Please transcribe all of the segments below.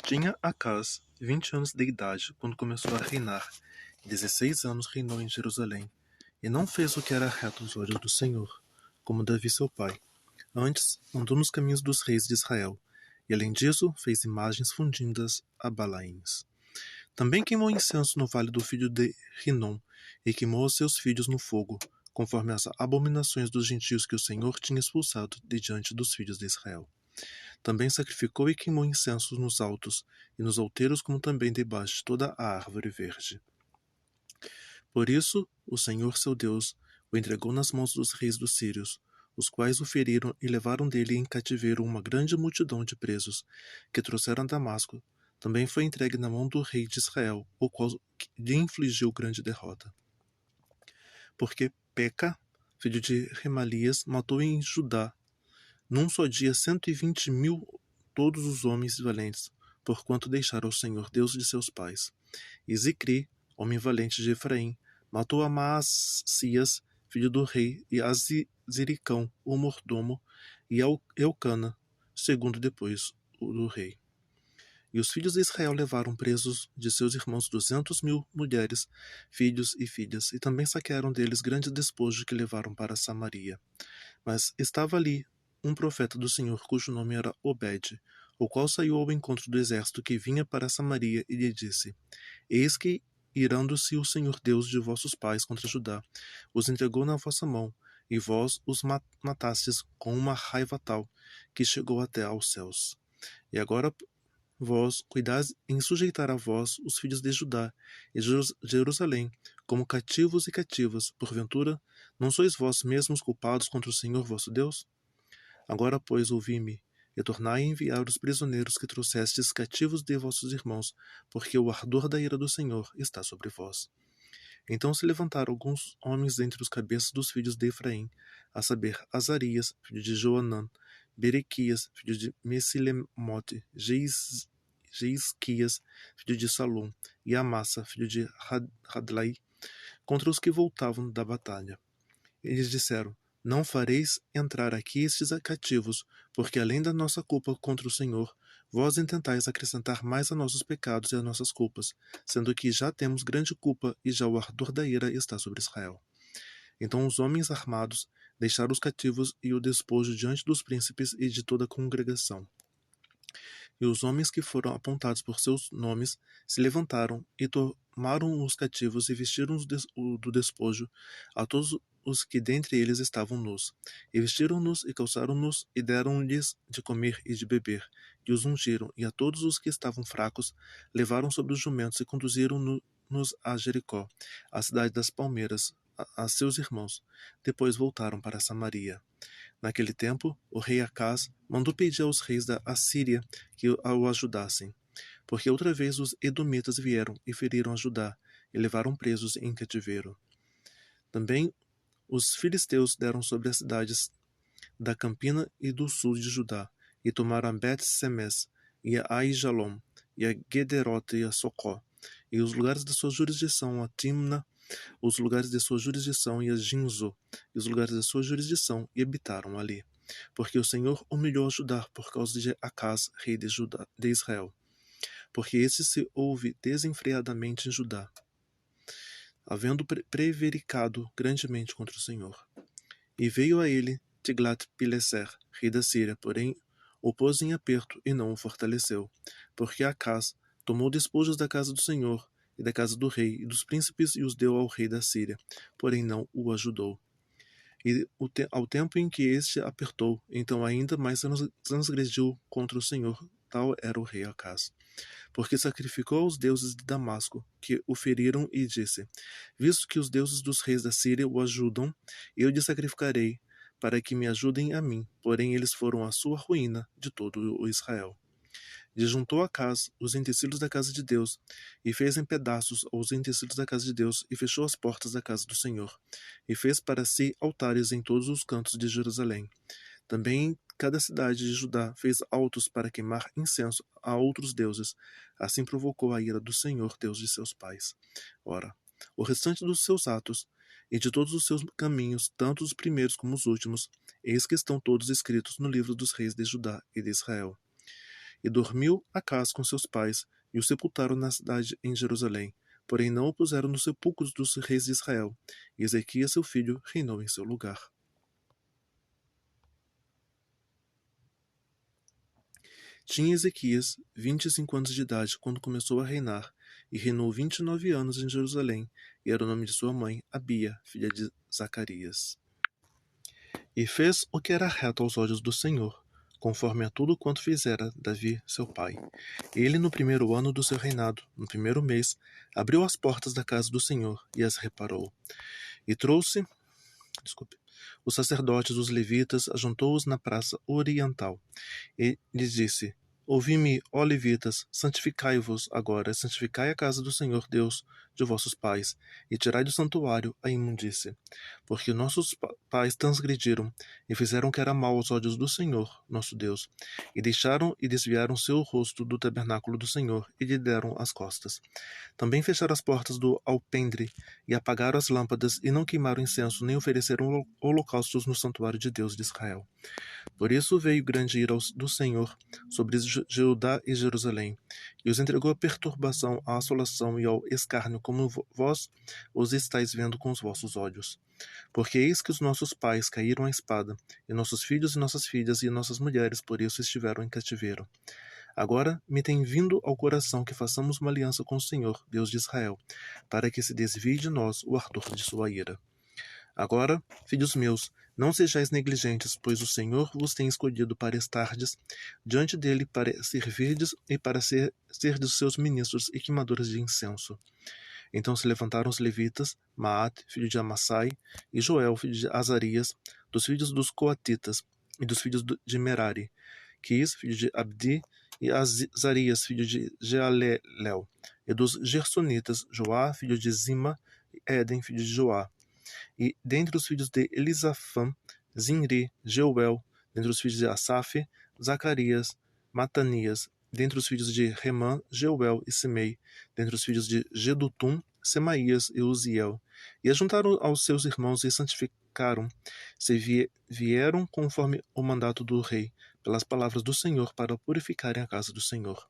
Tinha Acaz 20 anos de idade quando começou a reinar, e 16 anos reinou em Jerusalém, e não fez o que era reto aos olhos do Senhor, como Davi seu pai. Antes, andou nos caminhos dos reis de Israel, e além disso, fez imagens fundidas a Balaíns. Também queimou incenso no vale do filho de Rinom, e queimou os seus filhos no fogo, conforme as abominações dos gentios que o Senhor tinha expulsado de diante dos filhos de Israel. Também sacrificou e queimou incensos nos altos e nos outeiros, como também debaixo de toda a árvore verde. Por isso, o Senhor seu Deus o entregou nas mãos dos reis dos sírios, os quais o feriram e levaram dele em cativeiro uma grande multidão de presos, que trouxeram a Damasco. Também foi entregue na mão do rei de Israel, o qual lhe infligiu grande derrota. Porque Peca, filho de Remalias, matou em Judá num só dia 120.000 todos os homens valentes, porquanto deixaram o Senhor Deus de seus pais. E Zicri, homem valente de Efraim, matou Amacias, filho do rei, e Aziricão, o mordomo, e Eucana, segundo depois o do rei. E os filhos de Israel levaram presos de seus irmãos 200.000 mulheres, filhos e filhas, e também saquearam deles grande despojo que levaram para Samaria. Mas estava ali um profeta do Senhor, cujo nome era Obed, o qual saiu ao encontro do exército que vinha para Samaria e lhe disse: Eis que, irando-se o Senhor Deus de vossos pais contra Judá, os entregou na vossa mão, e vós os matastes com uma raiva tal, que chegou até aos céus. E agora vós cuidais em sujeitar a vós os filhos de Judá e Jerusalém, como cativos e cativas. Porventura, não sois vós mesmos culpados contra o Senhor vosso Deus? Agora, pois, ouvi-me, e tornai a enviar os prisioneiros que trouxestes cativos de vossos irmãos, porque o ardor da ira do Senhor está sobre vós. Então se levantaram alguns homens dentre os cabeças dos filhos de Efraim, a saber, Azarias, filho de Joanã, Berequias, filho de Mesilemote, Jeisquias, filho de Salom, e Amassa, filho de Hadlai, contra os que voltavam da batalha. Eles disseram: Não fareis entrar aqui estes cativos, porque além da nossa culpa contra o Senhor, vós intentais acrescentar mais a nossos pecados e a nossas culpas, sendo que já temos grande culpa e já o ardor da ira está sobre Israel. Então os homens armados deixaram os cativos e o despojo diante dos príncipes e de toda a congregação. E os homens que foram apontados por seus nomes se levantaram e tomaram os cativos e vestiram do despojo a todos os que dentre eles estavam nus, e vestiram-nos e calçaram-nos, e deram-lhes de comer e de beber, e os ungiram, e a todos os que estavam fracos levaram sobre os jumentos e conduziram-nos a Jericó, a cidade das palmeiras, a seus irmãos. Depois voltaram para Samaria. Naquele tempo, o rei Acaz mandou pedir aos reis da Assíria que o ajudassem, porque outra vez os edomitas vieram e feriram a Judá, e levaram presos em cativeiro. Também os filisteus deram sobre as cidades da campina e do sul de Judá, e tomaram a Bet-Semes, e a Aijalon, e a Gederote e a Socó, e os lugares da sua jurisdição, a Timna, os lugares de sua jurisdição e a Ginzo, e os lugares da sua jurisdição, e habitaram ali. Porque o Senhor humilhou a Judá por causa de Acaz, rei de Israel. Porque este se ouve desenfreadamente em Judá, havendo prevaricado grandemente contra o Senhor. E veio a ele Tiglat-Pileser, rei da Síria, porém o pôs em aperto e não o fortaleceu, porque Acaz tomou despojos da casa do Senhor e da casa do rei e dos príncipes e os deu ao rei da Síria, porém não o ajudou. E ao tempo em que este apertou, então ainda mais transgrediu contra o Senhor, tal era o rei Acaz. Porque sacrificou aos deuses de Damasco, que o feriram, e disse: Visto que os deuses dos reis da Síria o ajudam, eu lhe sacrificarei, para que me ajudem a mim. Porém eles foram a sua ruína de todo o Israel. E juntou Acaz os utensílios da casa de Deus, e fez em pedaços os utensílios da casa de Deus, e fechou as portas da casa do Senhor, e fez para si altares em todos os cantos de Jerusalém. Também em cada cidade de Judá fez altos para queimar incenso a outros deuses. Assim provocou a ira do Senhor, Deus de seus pais. Ora, o restante dos seus atos e de todos os seus caminhos, tanto os primeiros como os últimos, eis que estão todos escritos no livro dos reis de Judá e de Israel. e dormiu Acaz com seus pais, e o sepultaram na cidade em Jerusalém. Porém não o puseram nos sepulcros dos reis de Israel. E Ezequias, seu filho, reinou em seu lugar. Tinha Ezequias 25 anos de idade quando começou a reinar, e reinou 29 anos em Jerusalém, e era o nome de sua mãe, Abia, filha de Zacarias. E fez o que era reto aos olhos do Senhor, conforme a tudo quanto fizera Davi, seu pai. Ele, no primeiro ano do seu reinado, no primeiro mês, abriu as portas da casa do Senhor e as reparou. E trouxe, os sacerdotes, os levitas, ajuntou-os na praça oriental. E lhes disse: Ouvi-me, ó levitas, santificai-vos agora, santificai a casa do Senhor Deus de vossos pais, e tirai do santuário a imundície. Porque nossos pais transgrediram, e fizeram o que era mal aos olhos do Senhor, nosso Deus, e deixaram e desviaram seu rosto do tabernáculo do Senhor, e lhe deram as costas. Também fecharam as portas do alpendre, e apagaram as lâmpadas, e não queimaram incenso, nem ofereceram holocaustos no santuário de Deus de Israel. Por isso veio grande ira do Senhor sobre Judá e Jerusalém, e os entregou à perturbação, à assolação e ao escárnio, como vós os estáis vendo com os vossos olhos. Porque eis que os nossos pais caíram à espada, e nossos filhos e nossas filhas e nossas mulheres por isso estiveram em cativeiro. Agora me tem vindo ao coração que façamos uma aliança com o Senhor, Deus de Israel, para que se desvie de nós o ardor de sua ira. Agora, filhos meus, não sejais negligentes, pois o Senhor vos tem escolhido para estardes diante dele, para servirdes e para serdes seus ministros e queimadores de incenso. Então se levantaram os levitas, Maate, filho de Amassai, e Joel, filho de Azarias, dos filhos dos Coatitas, e dos filhos de Merari, Quis, filho de Abdi, e Azarias, filho de Jealelel, e dos Gersonitas, Joá, filho de Zima, e Éden, filho de Joá. E dentre os filhos de Elisafã, Zinri, Jeuel, dentre os filhos de Asaf, Zacarias, Matanias, dentre os filhos de Remã, Jeuel e Simei, dentre os filhos de Gedutum, Semaías e Uziel. E ajuntaram aos seus irmãos e santificaram, se vieram conforme o mandato do rei, pelas palavras do Senhor, para purificarem a casa do Senhor.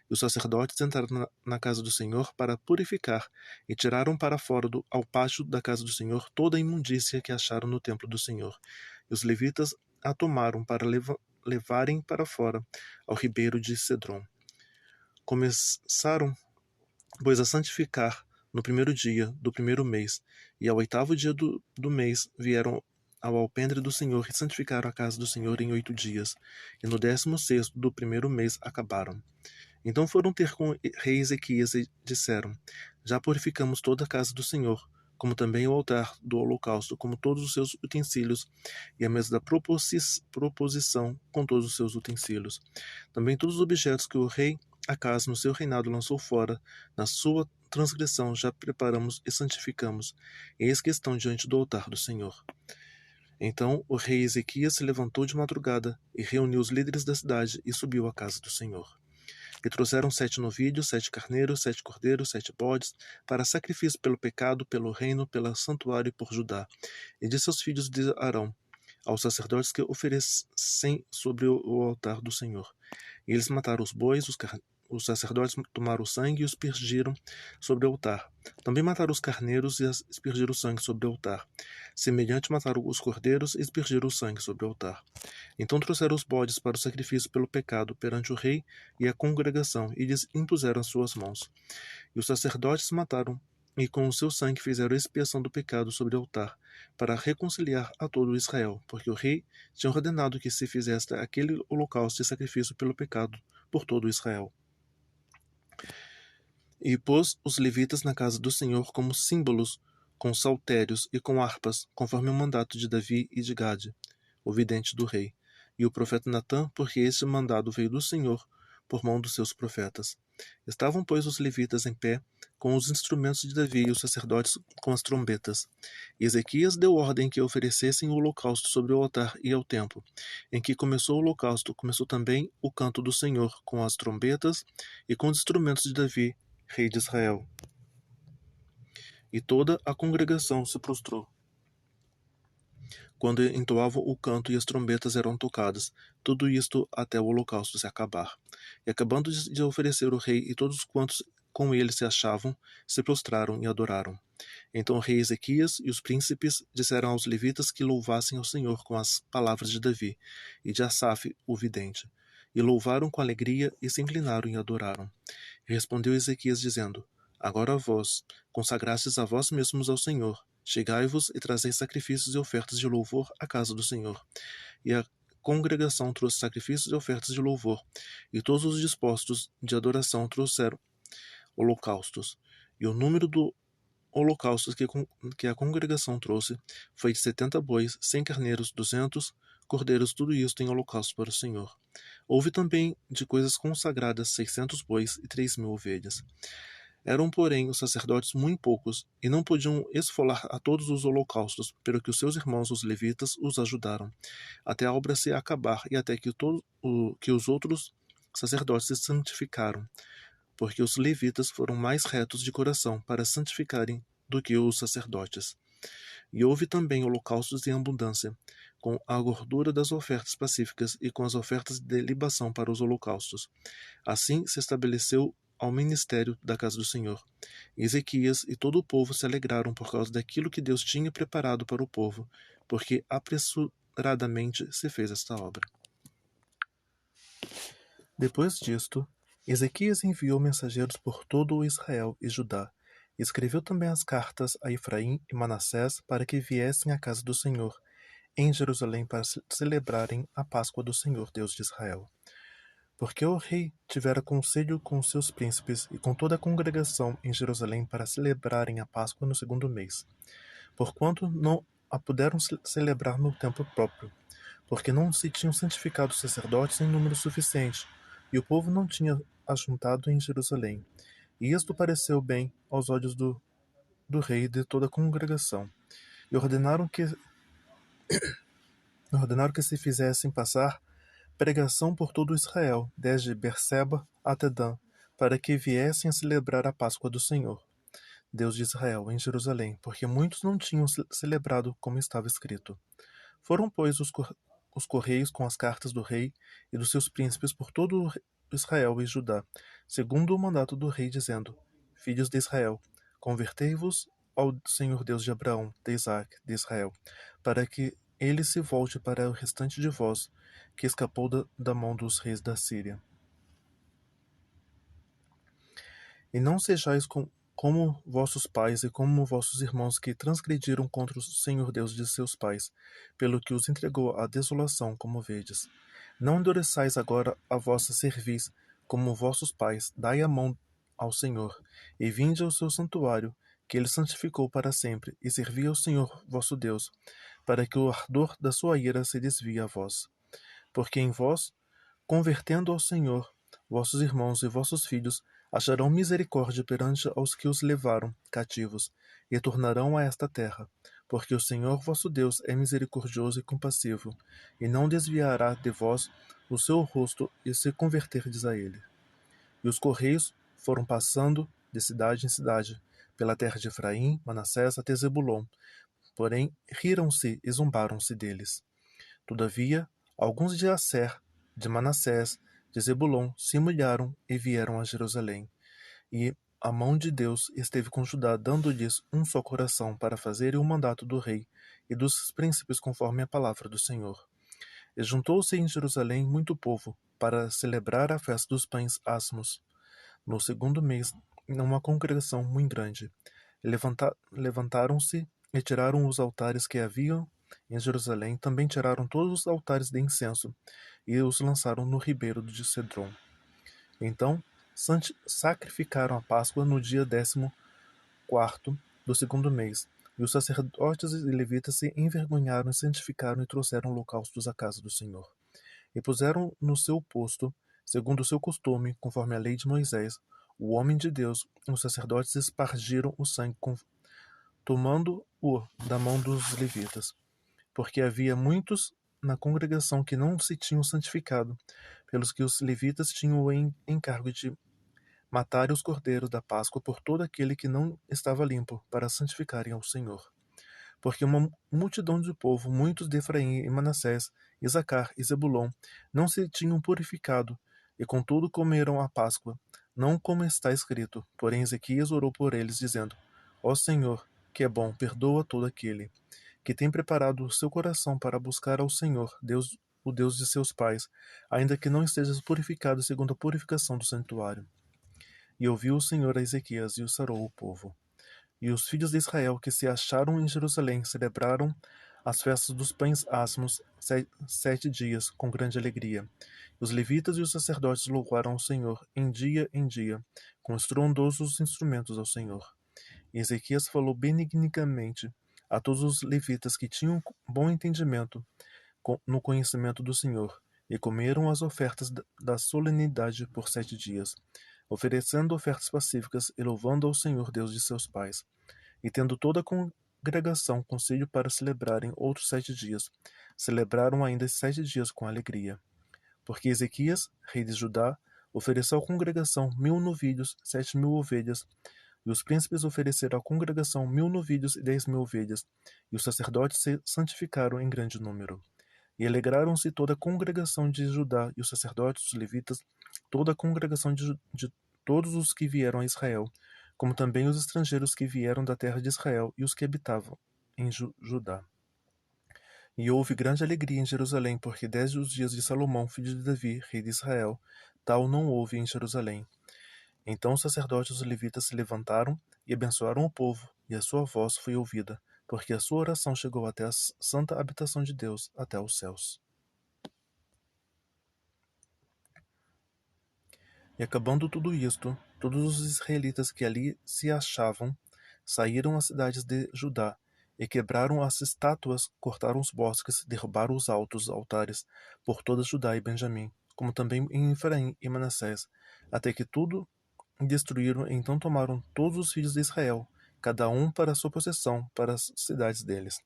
E os sacerdotes entraram na casa do Senhor para purificar, e tiraram para fora ao pátio da casa do Senhor toda a imundícia que acharam no templo do Senhor. E os levitas a tomaram para levarem para fora, ao ribeiro de Cedron. Começaram, pois, a santificar no primeiro dia do primeiro mês, e ao 8º dia do mês vieram ao alpendre do Senhor e santificaram a casa do Senhor em 8 dias, e no 16º do primeiro mês acabaram. Então foram ter com o rei Ezequias e disseram: Já purificamos toda a casa do Senhor, como também o altar do holocausto, como todos os seus utensílios, e a mesa da proposição com todos os seus utensílios. Também todos os objetos que o rei Acaz no seu reinado lançou fora, na sua transgressão, já preparamos e santificamos, eis que estão diante do altar do Senhor. Então o rei Ezequias se levantou de madrugada e reuniu os líderes da cidade e subiu à casa do Senhor. E trouxeram 7 novilhos, 7 carneiros, 7 cordeiros, 7 bodes, para sacrifício pelo pecado, pelo reino, pelo santuário e por Judá. E de seus filhos de Arão, aos sacerdotes que oferecem sobre o altar do Senhor. E eles mataram os bois, os sacerdotes tomaram o sangue e os aspergiram sobre o altar. Também mataram os carneiros e aspergiram o sangue sobre o altar. Semelhante mataram os cordeiros e aspergiram o sangue sobre o altar. Então trouxeram os bodes para o sacrifício pelo pecado perante o rei e a congregação, e lhes impuseram as suas mãos. E os sacerdotes mataram, e com o seu sangue fizeram a expiação do pecado sobre o altar, para reconciliar a todo Israel, porque o rei tinha ordenado que se fizesse aquele holocausto e sacrifício pelo pecado por todo Israel. E pôs os levitas na casa do Senhor como símbolos, com saltérios e com harpas, conforme o mandato de Davi e de Gade, o vidente do rei, e o profeta Natã, porque este mandado veio do Senhor, por mão dos seus profetas. Estavam, pois, os levitas em pé, com os instrumentos de Davi e os sacerdotes com as trombetas. E Ezequias deu ordem que oferecessem o holocausto sobre o altar e ao templo. Em que começou o holocausto, começou também o canto do Senhor, com as trombetas e com os instrumentos de Davi, rei de Israel. E toda a congregação se prostrou. quando entoavam o canto e as trombetas eram tocadas, tudo isto até o holocausto se acabar. E acabando de oferecer o rei e todos quantos com ele se achavam, se prostraram e adoraram. Então o rei Ezequias e os príncipes disseram aos levitas que louvassem ao Senhor com as palavras de Davi e de Asaf, o vidente. E louvaram com alegria e se inclinaram e adoraram. E respondeu Ezequias dizendo: Agora vós, consagrastes a vós mesmos ao Senhor, chegai-vos e trazei sacrifícios e ofertas de louvor à casa do Senhor. E a congregação trouxe sacrifícios e ofertas de louvor, e todos os dispostos de adoração trouxeram holocaustos. E o número do holocaustos que a congregação trouxe foi de 70 bois, 100 carneiros, 200 cordeiros, tudo isto em holocausto para o Senhor. Houve também de coisas consagradas 600 bois e 3.000 ovelhas. Eram, porém, os sacerdotes muito poucos, e não podiam esfolar a todos os holocaustos, pelo que os seus irmãos os levitas os ajudaram, até a obra se acabar e até que os outros sacerdotes se santificaram, porque os levitas foram mais retos de coração para santificarem do que os sacerdotes. E houve também holocaustos em abundância, com a gordura das ofertas pacíficas e com as ofertas de libação para os holocaustos. Assim se estabeleceu ao ministério da casa do Senhor. Ezequias e todo o povo se alegraram por causa daquilo que Deus tinha preparado para o povo, porque apressuradamente se fez esta obra. Depois disto, Ezequias enviou mensageiros por todo o Israel e Judá, e escreveu também as cartas a Efraim e Manassés para que viessem à casa do Senhor, em Jerusalém, para celebrarem a Páscoa do Senhor Deus de Israel. Porque o rei tivera conselho com seus príncipes e com toda a congregação em Jerusalém para celebrarem a Páscoa no 2º mês, porquanto não a puderam celebrar no tempo próprio, porque não se tinham santificado os sacerdotes em número suficiente, e o povo não tinha ajuntado em Jerusalém. E isto pareceu bem aos olhos do rei e de toda a congregação. E ordenaram que se fizessem passar pregação por todo Israel, desde Berseba até Dan, para que viessem a celebrar a Páscoa do Senhor, Deus de Israel, em Jerusalém, porque muitos não tinham celebrado como estava escrito. Foram, pois, os correios com as cartas do rei e dos seus príncipes por todo Israel e Judá, segundo o mandato do rei, dizendo: Filhos de Israel, convertei-vos ao Senhor Deus de Abraão, de Isaac, de Israel, para que ele se volte para o restante de vós, que escapou da mão dos reis da Síria. E não sejais como vossos pais e como vossos irmãos que transgrediram contra o Senhor Deus de seus pais, pelo que os entregou à desolação, como vedes. Não endureçais agora a vossa cerviz, como vossos pais, dai a mão ao Senhor, e vinde ao seu santuário, que ele santificou para sempre, e servi ao Senhor vosso Deus, para que o ardor da sua ira se desvie a vós. Porque em vós, convertendo ao Senhor, vossos irmãos e vossos filhos acharão misericórdia perante aos que os levaram cativos, e tornarão a esta terra, porque o Senhor vosso Deus é misericordioso e compassivo, e não desviará de vós o seu rosto, e se converterdes a ele. E os correios foram passando de cidade em cidade, pela terra de Efraim, Manassés até Zebulon, porém riram-se e zombaram-se deles. Todavia, alguns de Asser, de Manassés, de Zebulon, se humilharam e vieram a Jerusalém. E a mão de Deus esteve com Judá, dando-lhes um só coração para fazerem o mandato do rei e dos príncipes conforme a palavra do Senhor. E juntou-se em Jerusalém muito povo para celebrar a festa dos pães asmos. No 2º mês, uma congregação muito grande. Levantaram-se e tiraram os altares que haviam em Jerusalém, também tiraram todos os altares de incenso e os lançaram no ribeiro de Cedron. Então sacrificaram a Páscoa no dia 14º do 2º mês, e os sacerdotes e levitas se envergonharam e santificaram e trouxeram holocaustos à casa do Senhor. E puseram no seu posto, segundo o seu costume, conforme a lei de Moisés, o homem de Deus, os sacerdotes espargiram o sangue, tomando-o da mão dos levitas, porque havia muitos na congregação que não se tinham santificado, pelos que os levitas tinham o encargo de matarem os cordeiros da Páscoa por todo aquele que não estava limpo, para santificarem ao Senhor. porque uma multidão de povo, muitos de Efraim e Manassés, Isacar e Zebulon, não se tinham purificado, e contudo comeram a Páscoa, não como está escrito. Porém Ezequias orou por eles, dizendo: Ó Senhor, que é bom, perdoa todo aquele que tem preparado o seu coração para buscar ao Senhor, Deus, o Deus de seus pais, ainda que não estejas purificado segundo a purificação do santuário. E ouviu o Senhor a Ezequias e o sarou o povo. E os filhos de Israel que se acharam em Jerusalém celebraram as festas dos pães asmos 7 dias com grande alegria. Os levitas e os sacerdotes louvaram ao Senhor em dia, com estrondosos instrumentos ao Senhor. E Ezequias falou benignamente a todos os levitas que tinham bom entendimento no conhecimento do Senhor, e comeram as ofertas da solenidade por 7 dias, oferecendo ofertas pacíficas e louvando ao Senhor Deus de seus pais. E tendo toda a congregação conselho para celebrarem outros 7 dias, celebraram ainda 7 dias com alegria. Porque Ezequias, rei de Judá, ofereceu à congregação 1000 novilhos, 7.000 ovelhas, e os príncipes ofereceram à congregação 1000 novilhos e 10.000 ovelhas, e os sacerdotes se santificaram em grande número. E alegraram-se toda a congregação de Judá, e os sacerdotes, os levitas, toda a congregação de todos os que vieram a Israel, como também os estrangeiros que vieram da terra de Israel e os que habitavam em Judá. E houve grande alegria em Jerusalém, porque desde os dias de Salomão, filho de Davi, rei de Israel, tal não houve em Jerusalém. Então os sacerdotes e os levitas se levantaram e abençoaram o povo, e a sua voz foi ouvida, porque a sua oração chegou até a santa habitação de Deus, até os céus. E acabando tudo isto, todos os israelitas que ali se achavam saíram às cidades de Judá, e quebraram as estátuas, cortaram os bosques, derrubaram os altos altares por toda Judá e Benjamim, como também em Efraim e Manassés, até que tudo destruíram. Então tomaram todos os filhos de Israel, cada um para a sua possessão, para as cidades deles.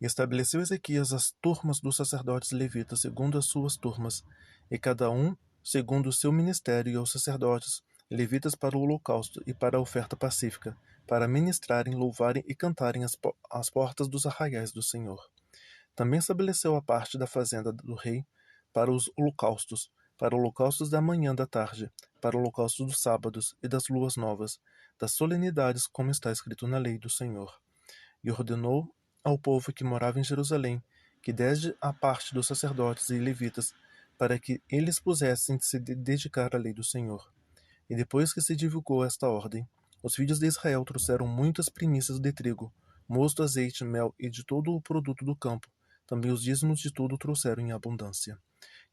E estabeleceu Ezequias as turmas dos sacerdotes levitas segundo as suas turmas, e cada um segundo o seu ministério, e aos sacerdotes levitas para o holocausto e para a oferta pacífica, para ministrarem, louvarem e cantarem às portas dos arraiais do Senhor. Também estabeleceu a parte da fazenda do rei para os holocaustos da manhã da tarde, para holocaustos dos sábados e das luas novas, das solenidades, como está escrito na lei do Senhor. E ordenou ao povo que morava em Jerusalém que desse a parte dos sacerdotes e levitas, para que eles pusessem de se dedicar à lei do Senhor. E depois que se divulgou esta ordem, os filhos de Israel trouxeram muitas primícias de trigo, mosto, azeite, mel e de todo o produto do campo. Também os dízimos de tudo trouxeram em abundância.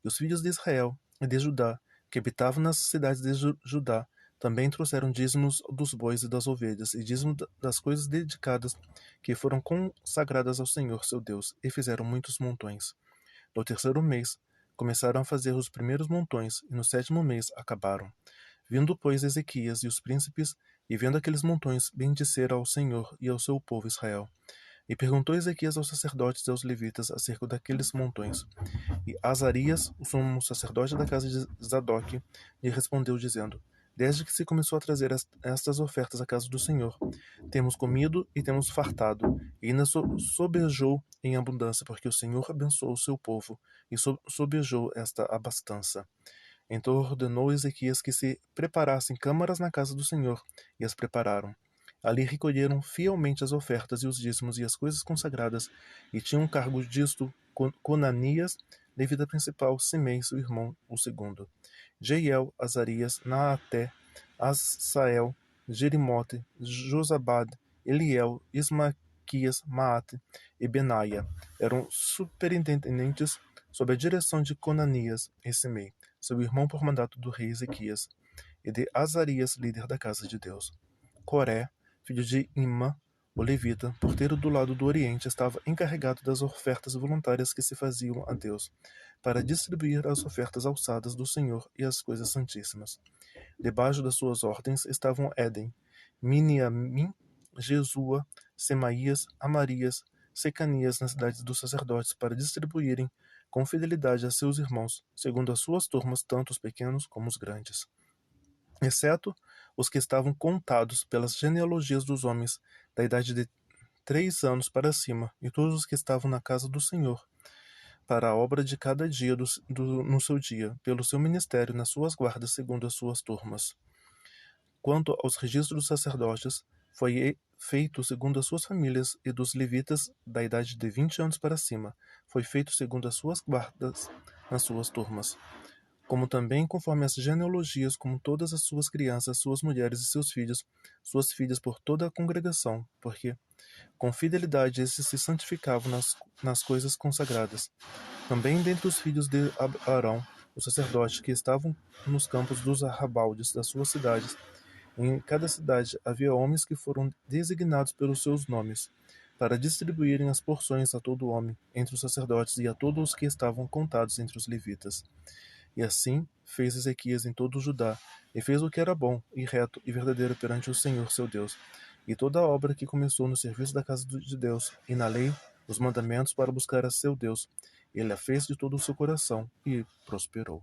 E os filhos de Israel e de Judá, que habitavam nas cidades de Judá, também trouxeram dízimos dos bois e das ovelhas, e dízimo das coisas dedicadas que foram consagradas ao Senhor seu Deus, e fizeram muitos montões. No terceiro mês, começaram a fazer os primeiros montões, e no sétimo mês acabaram. Vindo, pois, Ezequias e os príncipes, e vendo aqueles montões, bendisseram ao Senhor e ao seu povo Israel. E perguntou Ezequias aos sacerdotes e aos levitas acerca daqueles montões. E Azarias, o sumo sacerdote da casa de Zadok, lhe respondeu, dizendo: Desde que se começou a trazer estas ofertas à casa do Senhor, temos comido e temos fartado, e ainda sobejou em abundância, porque o Senhor abençoou o seu povo, e sobejou esta abastança. Então ordenou Ezequias que se preparassem câmaras na casa do Senhor, e as prepararam. Ali recolheram fielmente as ofertas e os dízimos e as coisas consagradas, e tinham cargo disto Conanias, levita principal, Simei, seu irmão, o segundo, Jeiel, Azarias, Naaté, Asael, Jerimote, Josabade, Eliel, Ismaquias, Maate e Benaia. Eram superintendentes sob a direção de Conanias e Simei, seu irmão por mandato do rei Ezequias, e de Azarias, líder da casa de Deus. Coré, filho de Imã, o levita, porteiro do lado do oriente, estava encarregado das ofertas voluntárias que se faziam a Deus, para distribuir as ofertas alçadas do Senhor e as coisas santíssimas. Debaixo das suas ordens estavam Éden, Miniamim, Jesua, Semaías, Amarias, Secanias nas cidades dos sacerdotes, para distribuírem com fidelidade a seus irmãos, segundo as suas turmas, tanto os pequenos como os grandes, exceto os que estavam contados pelas genealogias dos homens da idade de 3 anos para cima, e todos os que estavam na casa do Senhor, para a obra de cada dia no seu dia, pelo seu ministério, nas suas guardas, segundo as suas turmas. Quanto aos registros dos sacerdotes, foi feito segundo as suas famílias, e dos levitas, da idade de 20 anos para cima, foi feito segundo as suas guardas, nas suas turmas. Como também conforme as genealogias, como todas as suas crianças, suas mulheres e seus filhos, suas filhas por toda a congregação, porque com fidelidade esses se santificavam nas coisas consagradas. Também dentre os filhos de Arão, os sacerdotes que estavam nos campos dos arrabaldes das suas cidades, em cada cidade havia homens que foram designados pelos seus nomes, para distribuírem as porções a todo homem, entre os sacerdotes e a todos os que estavam contados entre os levitas. E assim fez Ezequias em todo o Judá, e fez o que era bom, e reto, e verdadeiro perante o Senhor seu Deus. E toda a obra que começou no serviço da casa de Deus, e na lei, os mandamentos para buscar a seu Deus, ele a fez de todo o seu coração, e prosperou.